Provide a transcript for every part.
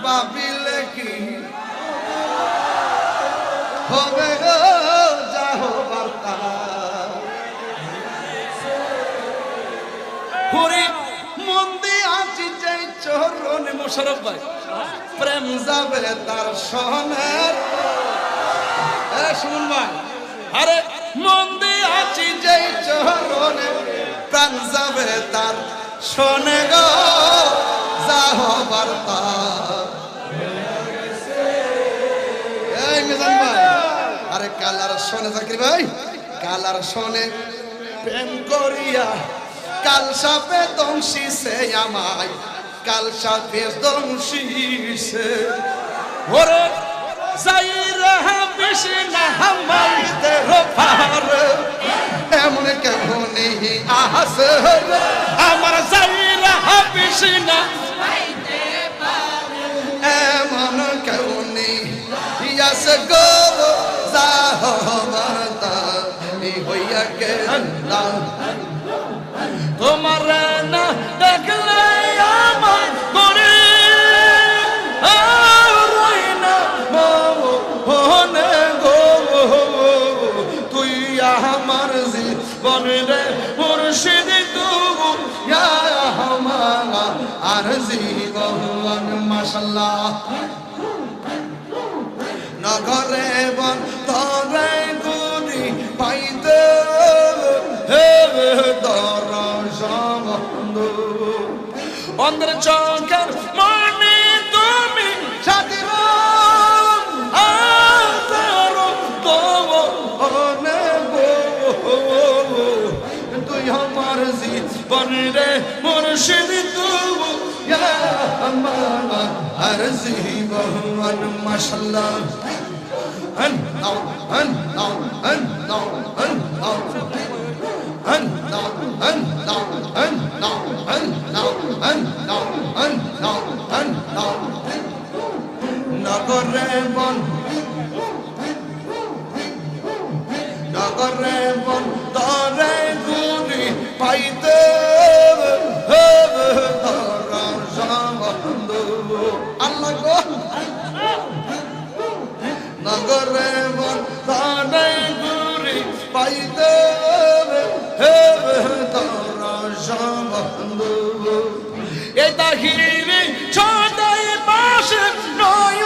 ভাবিলে কি হবে গো যা হবার তা পুরি মন দিয়ে আছি যে চরণে মোশারফ ভাই প্রেম যাবে তার সনের শুনুন ভাই আরে মন দিয়ে আছি যে চরণে প্রাণ যাবে তার শোনে গো যা হবার তা এই মিজান ভাই আরে কালার শোনে জাকির ভাই কালার শোনে প্রেম করিয়া কাল সাপে দংশিছে আমায় কাল সাপে দংশিছে ওরে যাইরা হাবিসি না হামাইতে রফার এমন কেমনি আহাসে আমার যাইরা হাবিসি না হাইতে পারে এমন কেমনি ইয়াসে গো যা হবার তা হইয়া গেল তোমার না দেখলে আমার করে না মনে গো তুই আমার জীবন রে মুর্শিদ তবু আমার আর জীবন মাশাআল্লাহ নগরে বন তরে গুরি পাইতে অন্ধের চোখের মনে তুমি সাথীর তুই আমার জীবন রে মুর্শিদ তবু আমার আর জীবন মাশাআল্লাহ নগরে বন নগরে বন তরে গুলি পাইতে আল্লাহ গো নগরে বন তরে গুলি পাইতে এ তাহিরি ছদাই পাশে নয়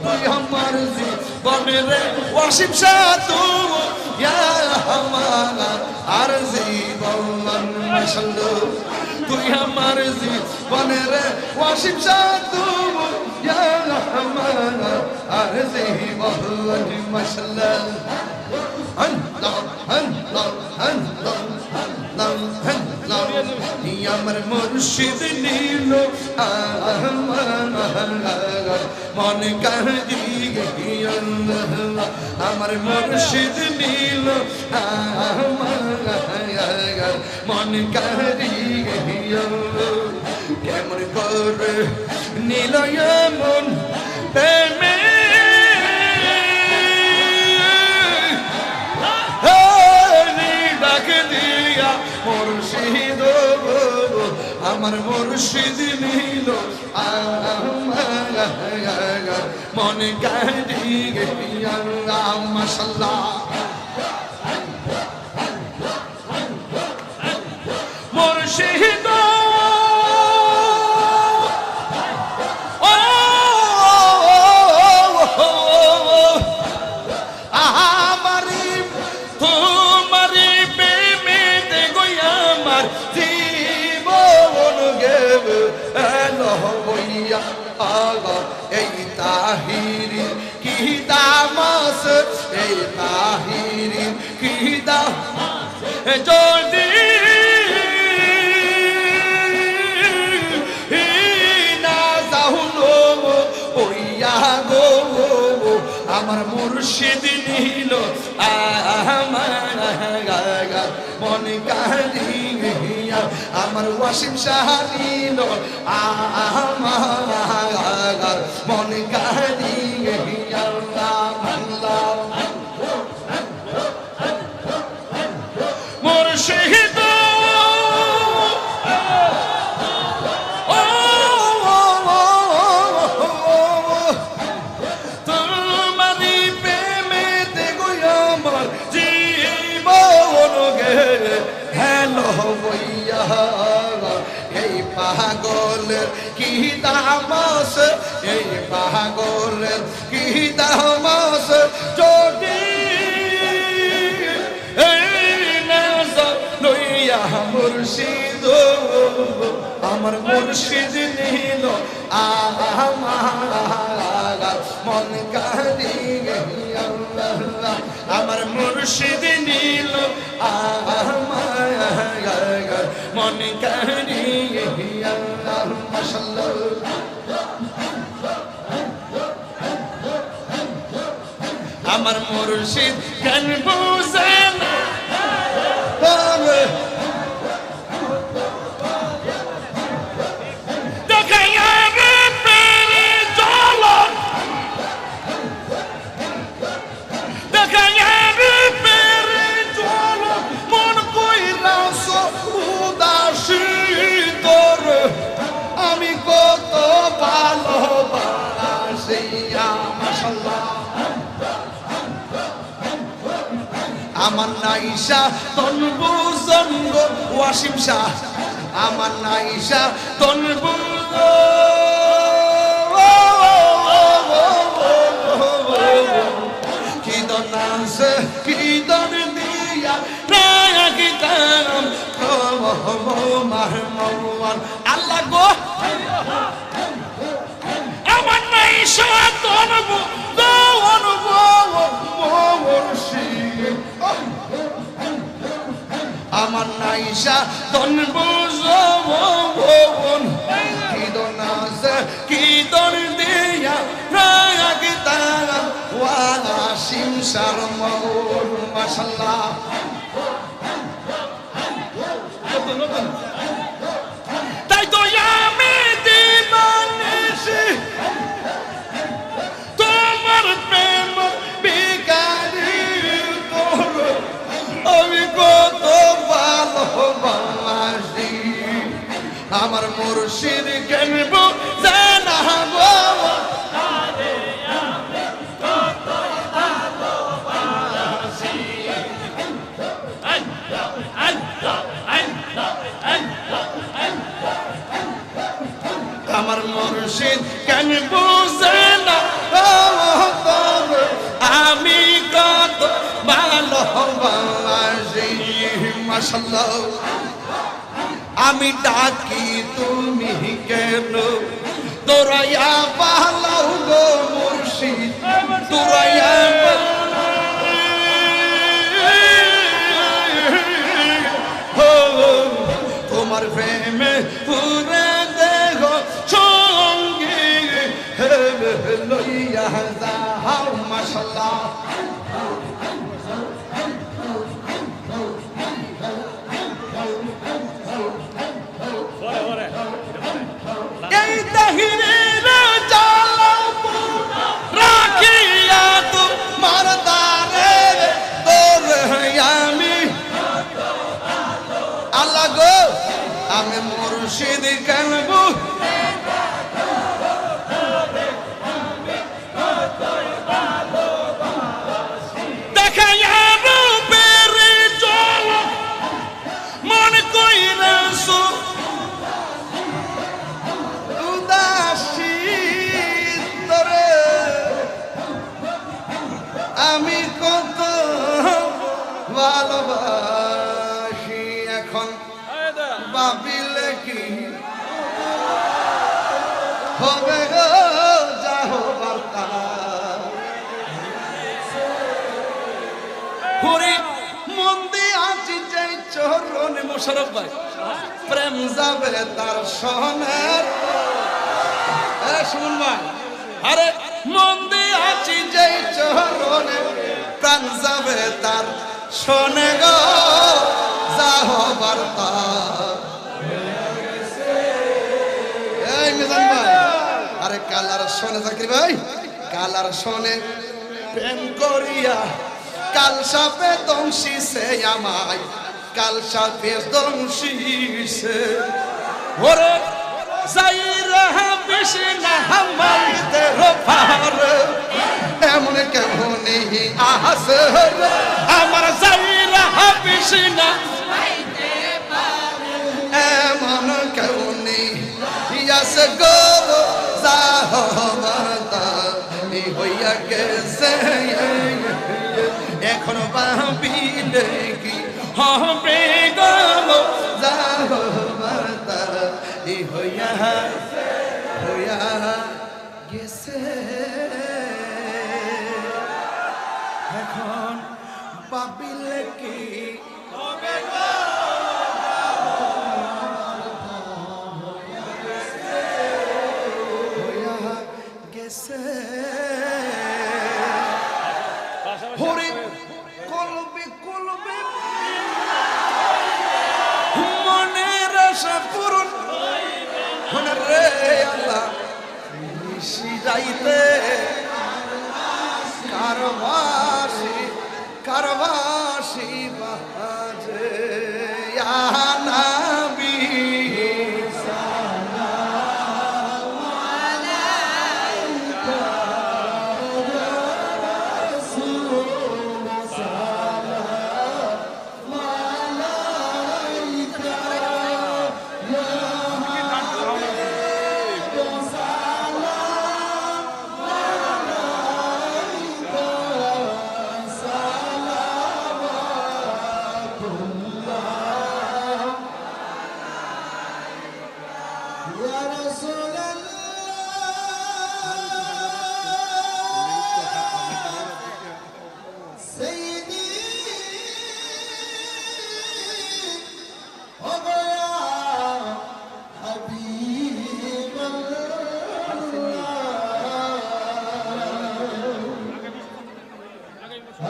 তুই আমার জীবনের ওয়াসিম শাহ তুই আমার আর জীবন মাশাআল্লাহ তুই আমার জীবনের ওয়াসিম শাহ তুই আমার আর জীবন মাশাআল্লাহ আমার মুর্শিদ নীল মন কাহিয়ে আমার মুর্শিদ নীল মন কাহিয়ে কেমন করে নীল মন প্রেমে মুর্শিদ আমার মুর্শিদ নীল মন কাহিয়ে মাশাআল্লাহ মুর্শিদ এই তাহিরি কি দামাস এই তাহিরি কি দামাস যদি না যাহুনো ওইয়া গো আমার মুর্শিদ নীল আমার মন কাহিয়া আমার ওয়াসিম শাহ নীল আমার মন কাহিয়া মুর্শিদ মুর্শিদ তোমারি প্রেমেতে গো আমার জীবন হেলো বইয়া এই পাগলের কি দামাস এই পাগলের কি দামাস যদি লইয়া মুর্শিদ আমার মুর্শিদ নিল আমার মন কারিয়ে আমার মুর্শিদ নীল আমার মন কারিয়ে মাশাআল্লাহ আমার মুর্শিদ কেন বুঝে না দেখাইয়া রে প্রেমে জ্বলন দেখাইয়া রে প্রেমে জ্বলন মন কইরাস উদাসী তোর আমি কত ভালোবাসি মাশাআল্লাহ আমার নাইশা তনবু জঙ্গ ওয়াসিম শাহ আমার নাইশা তনবু কি দনাস কি দন দিয়া প্রায়গিতাম মাহমুদ আল্লাহ গো আমার নাই সাতনবু মুর্শিদ আমার নাইশা তনবু কি দনাস কি দর দিয়া প্রায়গিতাম ওয়াসিম শাহ মাশাআল্লাহ তাই তো আমি দিবানিসি তোমার প্রেম বিকারি তোর আমি কত ভালোবাসি আমার মুর্শিদ কেন জানা গো আমার মুর্শিদ কেন বুঝে না আমি কত ভালোবাসি মাশাআল্লাহ আমি ডাকি তুমি কেন তোরাইয়া পালাও গো মুর্শিদ তোরাইয়া তোমার প্রেমে পুরে দেহ সঙ্গে লইয়া যাও মাশাআল্লাহ এই তাহিরের জালাও রাখিয়া তো মারদারে তোর আমি আল্লাহ গো আমি মুর্শিদ কেনব দেখাইয়া রূপের জল মন কইরাস উদাসী তোরে আমি কত ভালোবাসি এখন ভাবিলে কি হবে গো যা হবার তা হরি মন দিয়ে আছি যে চরণে মোশারফ ভাই প্রেম যাবে তার সনের শুন ভাই আরে মন দিয়ে আছি যে চরণে প্রাণ যাবে তার শোনে গো যা হবার তা এই মিজান ভাই আরে কালার শোনে জাকির ভাই কালার শোনে প্রেম করিয়া কাল সাপে দংশি সে আমায় কাল সাফেস দংশিসে ওরে যাইরা বেশি না হামাইতে রফার এমন কেমনি আসে আমার যাইরা বেশি না এমন কেমনি আসে গো যাহবাতা হইয়া গেছে এখন ভাবিলে কি হবে গো যাহবাতা হইয়া গেছে এখন ভাবিলে কি হবে গো গেছে হরি কলবে কলবে মনের আশা পূরণ মনে রে আল্লাহ নিশি যাইতে কারবাসি বাজে নাবি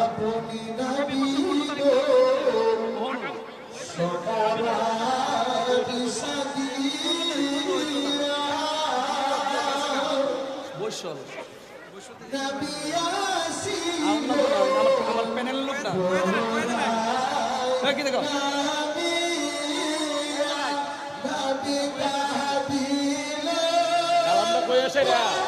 আপনি নবী গো সবার সাদিয়া বৈশল নবী আসিল আমার প্যানেল লোক না কি দেখো নবী নবী কাদিল আমরা কই আসে রে